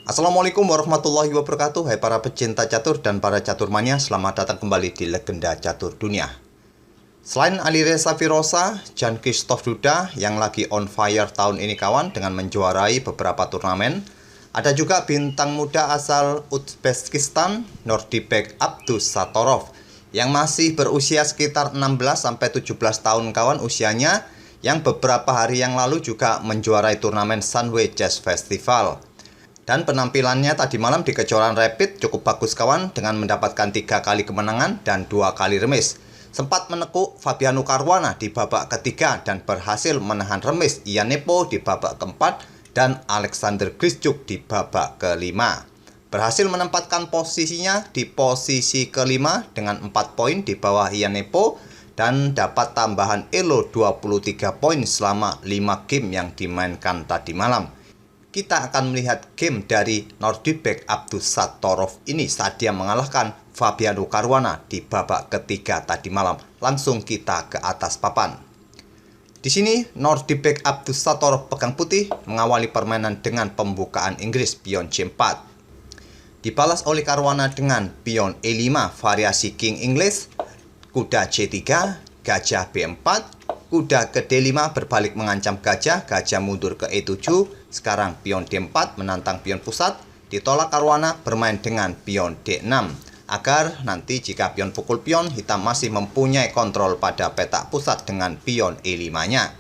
Assalamualaikum warahmatullahi wabarakatuh. Hai para pecinta catur dan para caturmania, selamat datang kembali di Legenda Catur Dunia. Selain Alireza Firoza, Jan Christoph Duda yang lagi on fire tahun ini kawan dengan menjuarai beberapa turnamen, ada juga bintang muda asal Uzbekistan, Nordibek Abdusattorov yang masih berusia sekitar 16-17 tahun kawan usianya, yang beberapa hari yang lalu juga menjuarai turnamen Sunway Chess Festival. Dan penampilannya tadi malam di kejuaraan Rapid cukup bagus kawan, dengan mendapatkan 3 kali kemenangan dan 2 kali remis. Sempat menekuk Fabiano Caruana di babak ketiga dan berhasil menahan remis Ian Nepo di babak keempat dan Alexander Grischuk di babak kelima. Berhasil menempatkan posisinya di posisi kelima dengan 4 poin di bawah Ian Nepo dan dapat tambahan elo 23 poin selama 5 game yang dimainkan tadi malam. Kita akan melihat game dari Nordibek Abdusattorov ini saat dia mengalahkan Fabiano Caruana di babak ketiga tadi malam. Langsung kita ke atas papan. Di sini Nordibek Abdusattorov pegang putih mengawali permainan dengan pembukaan Inggris pion C4. Dibalas oleh Caruana dengan pion E5 variasi King English, kuda C3, gajah B4, kuda ke D5 berbalik mengancam gajah, gajah mundur ke E7. Sekarang pion D4 menantang pion pusat, ditolak Caruana bermain dengan pion D6 agar nanti jika pion pukul pion, hitam masih mempunyai kontrol pada petak pusat dengan pion E5-nya.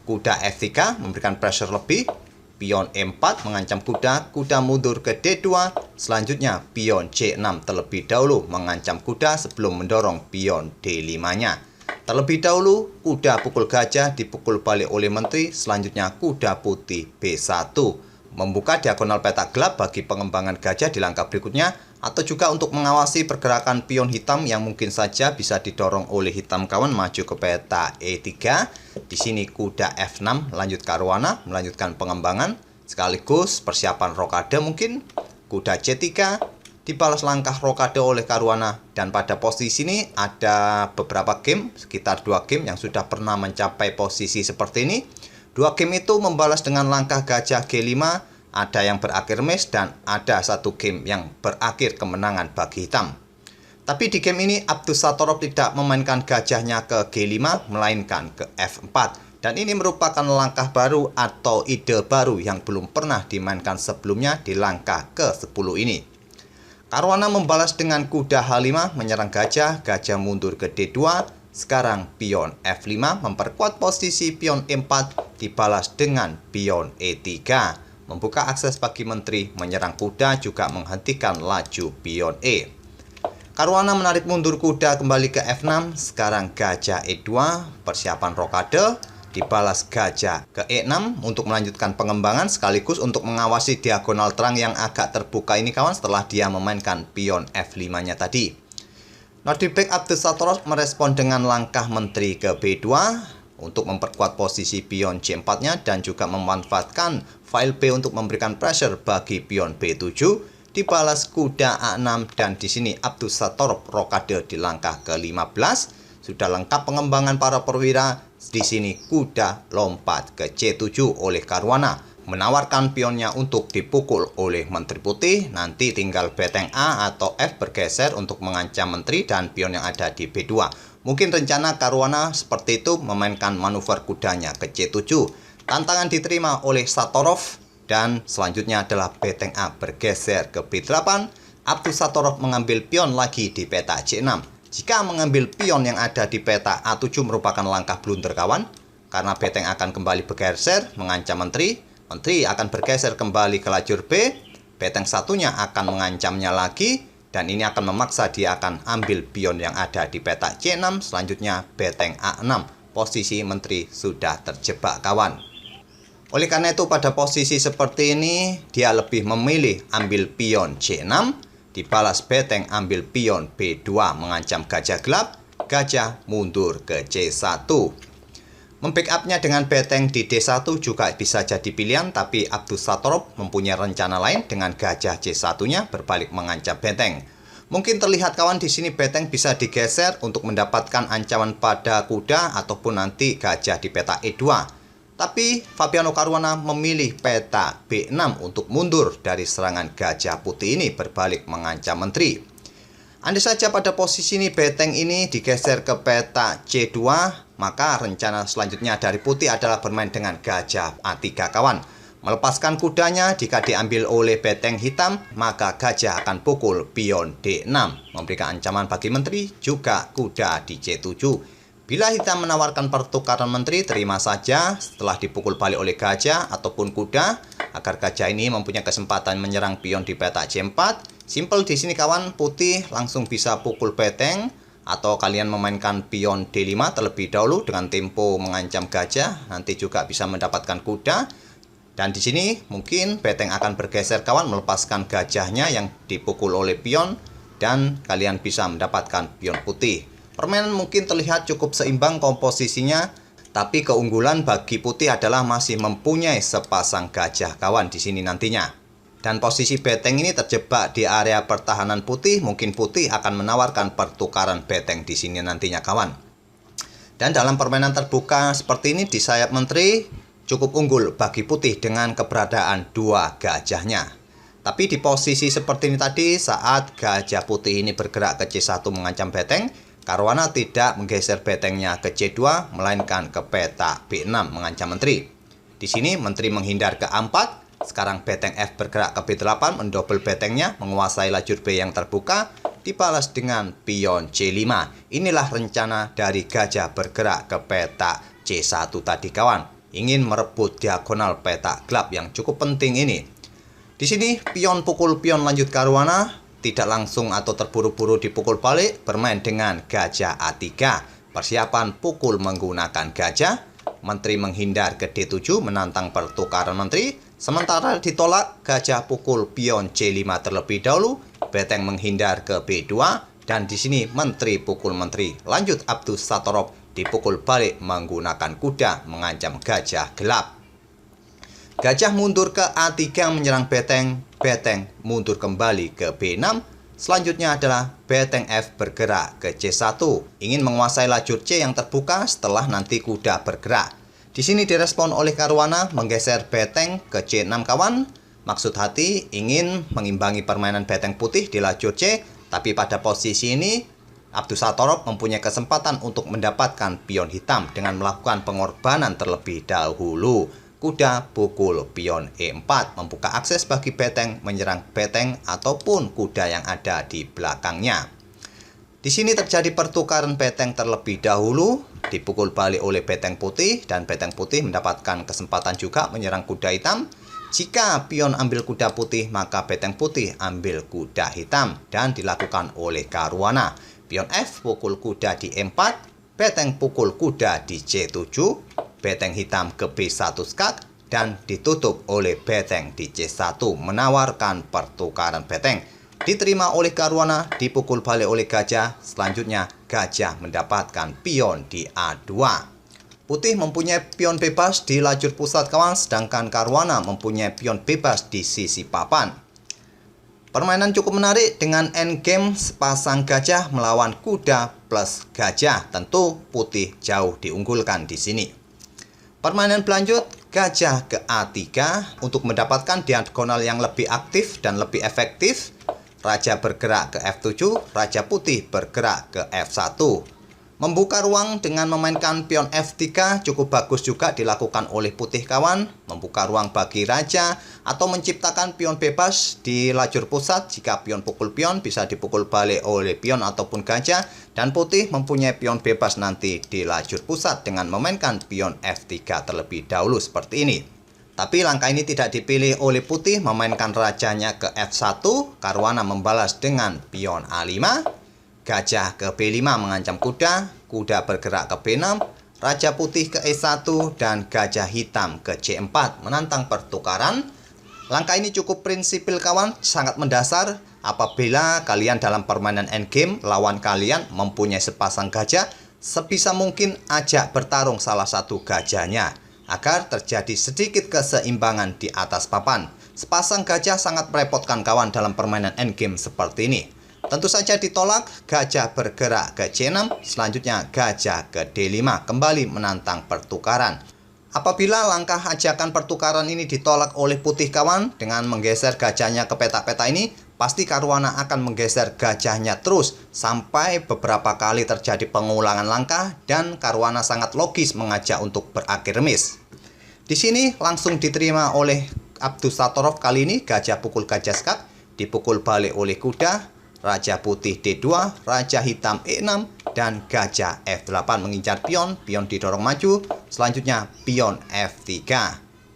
Kuda F3 memberikan pressure lebih, pion E4 mengancam kuda, kuda mundur ke D2, selanjutnya pion C6 terlebih dahulu mengancam kuda sebelum mendorong pion D5-nya. Terlebih dahulu, kuda pukul gajah dipukul balik oleh menteri, selanjutnya kuda putih B1. Membuka diagonal petak gelap bagi pengembangan gajah di langkah berikutnya, atau juga untuk mengawasi pergerakan pion hitam yang mungkin saja bisa didorong oleh hitam kawan maju ke peta E3. Di sini kuda F6 lanjut Caruana, melanjutkan pengembangan, sekaligus persiapan rokade mungkin. Kuda C3, dibalas langkah rokade oleh Caruana, dan pada posisi ini ada beberapa game, sekitar 2 game yang sudah pernah mencapai posisi seperti ini. 2 game itu membalas dengan langkah gajah G5, ada yang berakhir remis dan ada 1 game yang berakhir kemenangan bagi hitam. Tapi di game ini Abdusattorov tidak memainkan gajahnya ke G5 melainkan ke F4, dan ini merupakan langkah baru atau ide baru yang belum pernah dimainkan sebelumnya di langkah ke-10 ini. Caruana membalas dengan kuda H5 menyerang gajah, gajah mundur ke D2, sekarang pion F5 memperkuat posisi pion E4, dibalas dengan pion E3. Membuka akses bagi menteri, menyerang kuda, juga menghentikan laju pion E. Caruana menarik mundur kuda kembali ke F6, sekarang gajah E2, persiapan rokade. Dibalas gajah ke E6 untuk melanjutkan pengembangan sekaligus untuk mengawasi diagonal terang yang agak terbuka ini kawan setelah dia memainkan pion F5-nya tadi. Nordibek Abdusattorov merespon dengan langkah menteri ke B2 untuk memperkuat posisi pion C4-nya dan juga memanfaatkan file B untuk memberikan pressure bagi pion B7. Dibalas kuda A6 dan di sini Abdusattorov rokade di langkah ke-15. Sudah lengkap pengembangan para perwira. Di sini kuda lompat ke C7 oleh Caruana, menawarkan pionnya untuk dipukul oleh menteri putih. Nanti tinggal beteng A atau F bergeser untuk mengancam menteri dan pion yang ada di B2. Mungkin rencana Caruana seperti itu, memainkan manuver kudanya ke C7. Tantangan diterima oleh Sattorov dan selanjutnya adalah beteng A bergeser ke B8. Abdusattorov mengambil pion lagi di peta C6. Jika mengambil pion yang ada di peta A7 merupakan langkah blunder kawan, karena beteng akan kembali bergeser mengancam menteri. Menteri akan bergeser kembali ke lajur B, beteng satunya akan mengancamnya lagi, dan ini akan memaksa dia akan ambil pion yang ada di peta C6, selanjutnya beteng A6. Posisi menteri sudah terjebak kawan. Oleh karena itu pada posisi seperti ini dia lebih memilih ambil pion C6, dibalas beteng ambil pion B2 mengancam gajah gelap, gajah mundur ke C1. Membackupnya dengan beteng di D1 juga bisa jadi pilihan, tapi Abdusattorov mempunyai rencana lain dengan gajah C1-nya berbalik mengancam beteng. Mungkin terlihat kawan di sini beteng bisa digeser untuk mendapatkan ancaman pada kuda ataupun nanti gajah di peta E2. Tapi Fabiano Caruana memilih peta B6 untuk mundur dari serangan gajah putih ini berbalik mengancam menteri. Andai saja pada posisi ini benteng ini digeser ke peta C2, maka rencana selanjutnya dari putih adalah bermain dengan gajah A3 kawan. Melepaskan kudanya, jika diambil oleh benteng hitam, maka gajah akan pukul pion D6, memberikan ancaman bagi menteri, juga kuda di C7. Bila hitam menawarkan pertukaran menteri, terima saja setelah dipukul balik oleh gajah ataupun kuda, agar gajah ini mempunyai kesempatan menyerang pion di peta C4. Simple di sini kawan, putih langsung bisa pukul benteng, atau kalian memainkan pion D5 terlebih dahulu dengan tempo mengancam gajah, nanti juga bisa mendapatkan kuda. Dan di sini mungkin benteng akan bergeser kawan, melepaskan gajahnya yang dipukul oleh pion, dan kalian bisa mendapatkan pion putih. Permainan mungkin terlihat cukup seimbang komposisinya, tapi keunggulan bagi putih adalah masih mempunyai sepasang gajah kawan di sini nantinya. Dan posisi benteng ini terjebak di area pertahanan putih, mungkin putih akan menawarkan pertukaran benteng di sini nantinya kawan. Dan dalam permainan terbuka seperti ini di sayap menteri cukup unggul bagi putih dengan keberadaan dua gajahnya. Tapi di posisi seperti ini tadi, saat gajah putih ini bergerak ke C1 mengancam benteng, Caruana tidak menggeser bentengnya ke C2, melainkan ke peta B6 mengancam menteri. Di sini menteri menghindar ke A4, sekarang benteng F bergerak ke B8, mendobel bentengnya, menguasai lajur B yang terbuka, dibalas dengan pion C5. Inilah rencana dari gajah bergerak ke peta C1 tadi kawan, ingin merebut diagonal peta gelap yang cukup penting ini. Di sini pion pukul pion lanjut Caruana, tidak langsung atau terburu-buru dipukul balik, bermain dengan gajah A3. Persiapan pukul menggunakan gajah, menteri menghindar ke D7 menantang pertukaran menteri, sementara ditolak gajah pukul pion C5 terlebih dahulu, benteng menghindar ke B2, dan di sini menteri pukul menteri. Lanjut Abdus Satorov dipukul balik menggunakan kuda mengancam gajah gelap. Gajah mundur ke A3 menyerang benteng, benteng mundur kembali ke B6. Selanjutnya adalah benteng F bergerak ke C1, ingin menguasai lajur C yang terbuka setelah nanti kuda bergerak. Di sini direspon oleh Caruana menggeser benteng ke C6 kawan. Maksud hati ingin mengimbangi permainan benteng putih di lajur C, tapi pada posisi ini Abdus Satorov mempunyai kesempatan untuk mendapatkan pion hitam dengan melakukan pengorbanan terlebih dahulu. Kuda pukul pion E4, membuka akses bagi benteng menyerang benteng ataupun kuda yang ada di belakangnya. Di sini terjadi pertukaran benteng terlebih dahulu, dipukul balik oleh benteng putih, dan benteng putih mendapatkan kesempatan juga menyerang kuda hitam. Jika pion ambil kuda putih, maka benteng putih ambil kuda hitam, dan dilakukan oleh Caruana. Pion F pukul kuda di E4, benteng pukul kuda di C7, benteng hitam ke B1 skak, dan ditutup oleh benteng di C1, menawarkan pertukaran benteng. Diterima oleh Caruana, dipukul balik oleh gajah. Selanjutnya gajah mendapatkan pion di A2. Putih mempunyai pion bebas di lajur pusat kawan, sedangkan Caruana mempunyai pion bebas di sisi papan. Permainan cukup menarik dengan endgame sepasang gajah melawan kuda plus gajah. Tentu putih jauh diunggulkan di sini. Permainan berlanjut, gajah ke A3 untuk mendapatkan diagonal yang lebih aktif dan lebih efektif. Raja bergerak ke F7, raja putih bergerak ke F1. Membuka ruang dengan memainkan pion F3 cukup bagus juga dilakukan oleh putih kawan. Membuka ruang bagi raja atau menciptakan pion bebas di lajur pusat. Jika pion pukul pion bisa dipukul balik oleh pion ataupun gajah. Dan putih mempunyai pion bebas nanti di lajur pusat dengan memainkan pion F3 terlebih dahulu seperti ini. Tapi langkah ini tidak dipilih oleh putih, memainkan rajanya ke F1. Caruana membalas dengan pion A5. Gajah ke B5 mengancam kuda, kuda bergerak ke B6, raja putih ke E1, dan gajah hitam ke C4 menantang pertukaran. Langkah ini cukup prinsipil kawan, sangat mendasar. Apabila kalian dalam permainan endgame, lawan kalian mempunyai sepasang gajah, sebisa mungkin ajak bertarung salah satu gajahnya, agar terjadi sedikit keseimbangan di atas papan. Sepasang gajah sangat merepotkan kawan dalam permainan endgame seperti ini. Tentu saja ditolak, gajah bergerak ke C6, selanjutnya gajah ke D5, kembali menantang pertukaran. Apabila langkah ajakan pertukaran ini ditolak oleh putih kawan dengan menggeser gajahnya ke peta-peta ini, pasti Caruana akan menggeser gajahnya terus sampai beberapa kali terjadi pengulangan langkah dan Caruana sangat logis mengajak untuk berakhir remis. Di sini langsung diterima oleh Abdusattorov. Kali ini gajah pukul gajah skak, dipukul balik oleh kuda, Raja putih D2, Raja hitam E6, dan gajah F8 mengincar pion, pion didorong maju, selanjutnya pion F3.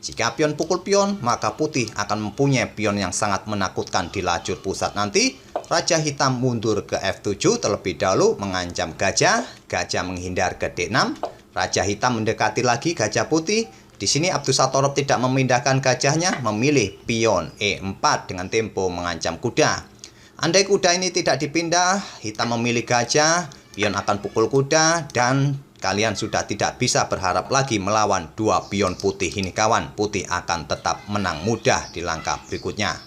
Jika pion pukul pion, maka putih akan mempunyai pion yang sangat menakutkan di lajur pusat nanti. Raja hitam mundur ke F7 terlebih dahulu mengancam gajah, gajah menghindar ke D6, Raja hitam mendekati lagi gajah putih. Di sini Abdusattorov tidak memindahkan gajahnya, memilih pion E4 dengan tempo mengancam kuda. Andai kuda ini tidak dipindah, hitam memilih gajah, pion akan pukul kuda, dan kalian sudah tidak bisa berharap lagi melawan dua pion putih ini kawan. Putih akan tetap menang mudah di langkah berikutnya.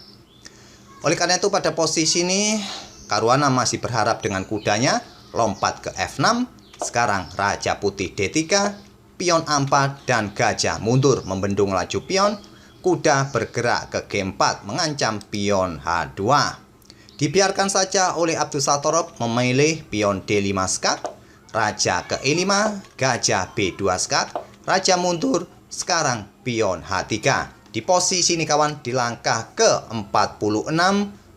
Oleh karena itu pada posisi ini, Caruana masih berharap dengan kudanya, lompat ke F6, sekarang Raja putih D3, pion A4, dan gajah mundur membendung laju pion, kuda bergerak ke G4 mengancam pion H2. Dibiarkan saja oleh Abdusattorov memilih pion D5 skak, Raja ke E5, gajah B2 skak, Raja mundur, sekarang pion H3. Di posisi ini kawan, di langkah ke-46,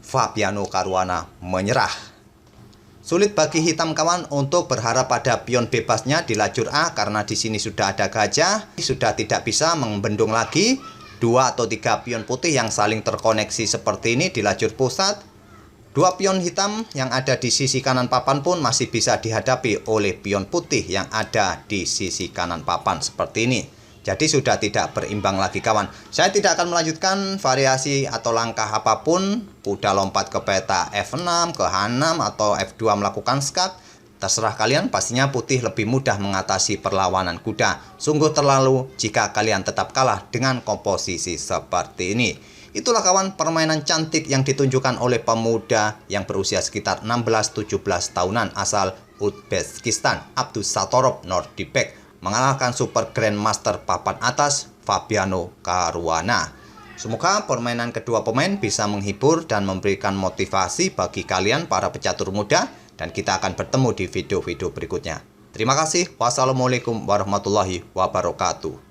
Fabiano Caruana menyerah. Sulit bagi hitam kawan untuk berharap pada pion bebasnya di lajur A karena di sini sudah ada gajah, sudah tidak bisa membendung lagi 2 atau 3 pion putih yang saling terkoneksi seperti ini di lajur pusat. Dua pion hitam yang ada di sisi kanan papan pun masih bisa dihadapi oleh pion putih yang ada di sisi kanan papan seperti ini. Jadi sudah tidak berimbang lagi kawan. Saya tidak akan melanjutkan variasi atau langkah apapun. Kuda lompat ke peta F6, ke H6 atau F2 melakukan skak. Terserah kalian, pastinya putih lebih mudah mengatasi perlawanan kuda. Sungguh terlalu jika kalian tetap kalah dengan komposisi seperti ini. Itulah kawan permainan cantik yang ditunjukkan oleh pemuda yang berusia sekitar 16-17 tahunan asal Uzbekistan, Abdusattorov Nordibek, mengalahkan Super Grandmaster papan atas Fabiano Caruana. Semoga permainan kedua pemain bisa menghibur dan memberikan motivasi bagi kalian para pecatur muda, dan kita akan bertemu di video-video berikutnya. Terima kasih. Wassalamualaikum warahmatullahi wabarakatuh.